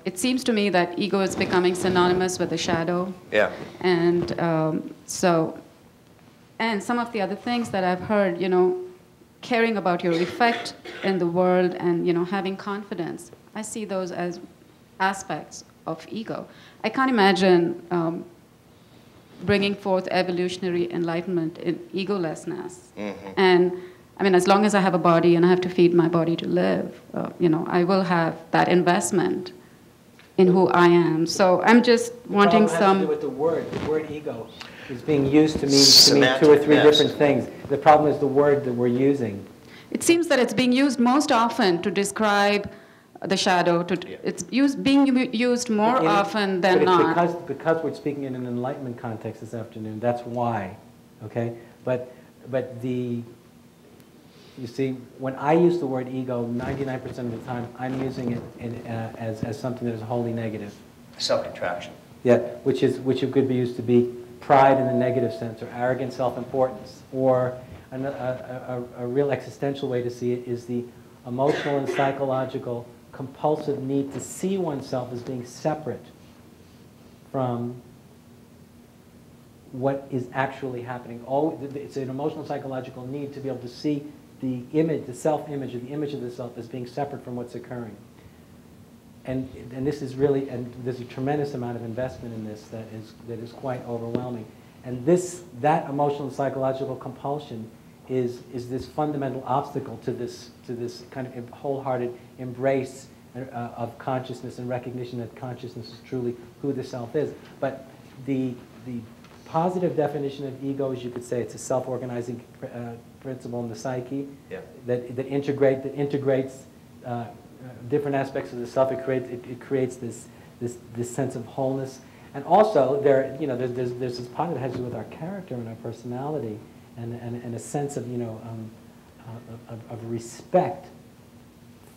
it seems to me that ego is becoming synonymous with the shadow. Yeah. And and some of the other things that I've heard, caring about your effect in the world and, having confidence. I see those as aspects of ego. I can't imagine bringing forth evolutionary enlightenment in egolessness. Mm-hmm. And I mean, as long as I have a body and I have to feed my body to live, I will have that investment in who I am. So I'm just wanting some... The problem has to do with the word. The word ego is being used to mean 2 or 3 different things. The problem is the word that we're using. It seems that it's being used most often to describe the shadow. It's being used more often than not. Because we're speaking in an Enlightenment context this afternoon, that's why. Okay? But you see, when I use the word ego, 99% of the time, I'm using it as something that is wholly negative. Self-contraction. Yeah, which could be used to be pride in the negative sense, or arrogant self-importance, or a real existential way to see it is the emotional and psychological compulsive need to see oneself as being separate from what is actually happening. It's an emotional psychological need to be able to see the image, the self-image, or the image of the self as being separate from what's occurring. And this is really, and there's a tremendous amount of investment in this that is quite overwhelming. And that emotional and psychological compulsion is this fundamental obstacle to this kind of wholehearted embrace of consciousness and recognition that consciousness is truly who the self is. But the positive definition of ego is, you could say, it's a self-organizing principle in the psyche, yeah, that integrates different aspects of the self. It creates this sense of wholeness, and also there's this part that has to do with our character and our personality, and a sense of of respect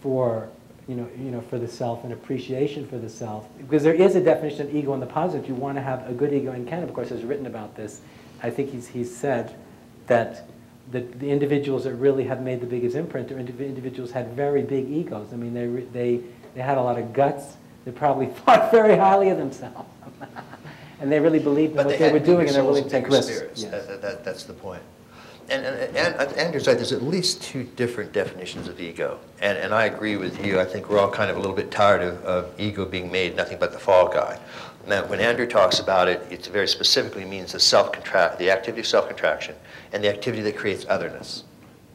for for the self and appreciation for the self. Because there is a definition of ego in the positive. You want to have a good ego, and Ken, of course, has written about this. I think he's said that the individuals that really have made the biggest imprint are individuals had very big egos. I mean, they had a lot of guts. They probably thought very highly of themselves. And they really believed in what they were doing, and they're willing to take risks. Yes. That's the point. And Andrew's right, there's at least 2 different definitions of ego. And I agree with you. I think we're all kind of a little bit tired of ego being made nothing but the fall guy. Now, when Andrew talks about it, it very specifically means the activity of self-contraction and the activity that creates otherness,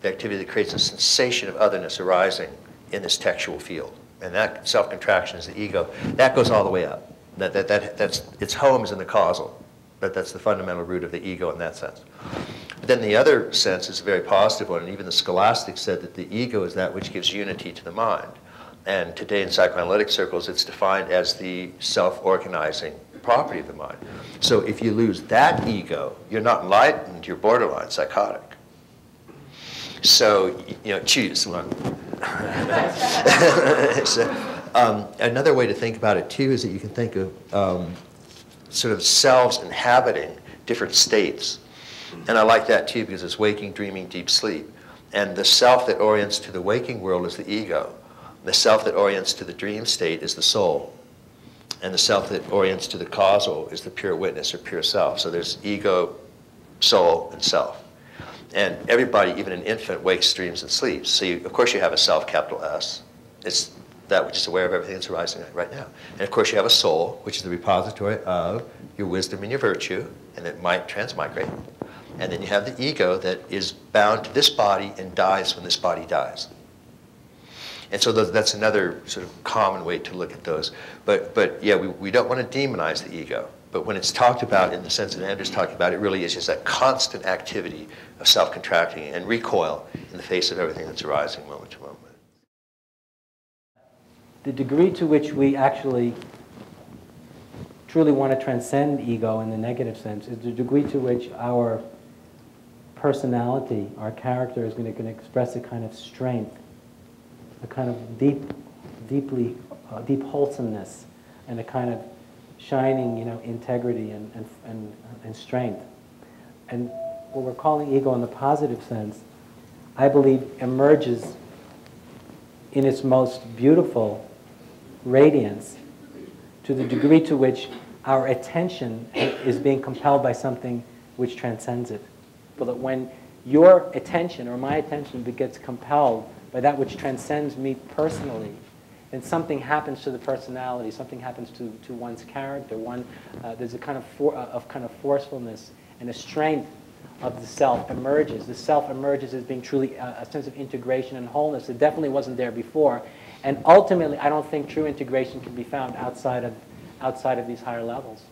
the activity that creates a sensation of otherness arising in this textual field. And that self-contraction is the ego. That goes all the way up. That's its home is in the causal. That's the fundamental root of the ego in that sense. But then the other sense is a very positive one, and even the scholastics said that the ego is that which gives unity to the mind. And today in psychoanalytic circles, it's defined as the self-organizing property of the mind. So if you lose that ego, you're not enlightened, you're borderline psychotic. So, choose one. So, another way to think about it, too, is that you can think of sort of selves inhabiting different states. And I like that, too, because it's waking, dreaming, deep sleep. And the self that orients to the waking world is the ego. The self that orients to the dream state is the soul. And the self that orients to the causal is the pure witness or pure self. So there's ego, soul, and self. And everybody, even an infant, wakes, dreams, and sleeps. So of course you have a self, capital S. It's that which is aware of everything that's arising right now. And of course you have a soul, which is the repository of your wisdom and your virtue, and it might transmigrate. And then you have the ego that is bound to this body and dies when this body dies. And so that's another sort of common way to look at those. But yeah, we don't want to demonize the ego. But when it's talked about in the sense that Andrew's talking about, it really is just that constant activity of self-contracting and recoil in the face of everything that's arising moment to moment. The degree to which we actually truly want to transcend ego in the negative sense is the degree to which our personality, our character, is going to express a kind of strength, a kind of deep wholesomeness, and a kind of shining, integrity and strength. And what we're calling ego in the positive sense, I believe, emerges in its most beautiful radiance to the degree to which our attention is being compelled by something which transcends it. But that when your attention or my attention gets compelled by that which transcends me personally, then something happens to the personality, something happens to one's character. There's a kind of forcefulness and a strength of the self emerges. The self emerges as being truly a sense of integration and wholeness. It definitely wasn't there before. And ultimately, I don't think true integration can be found outside of these higher levels.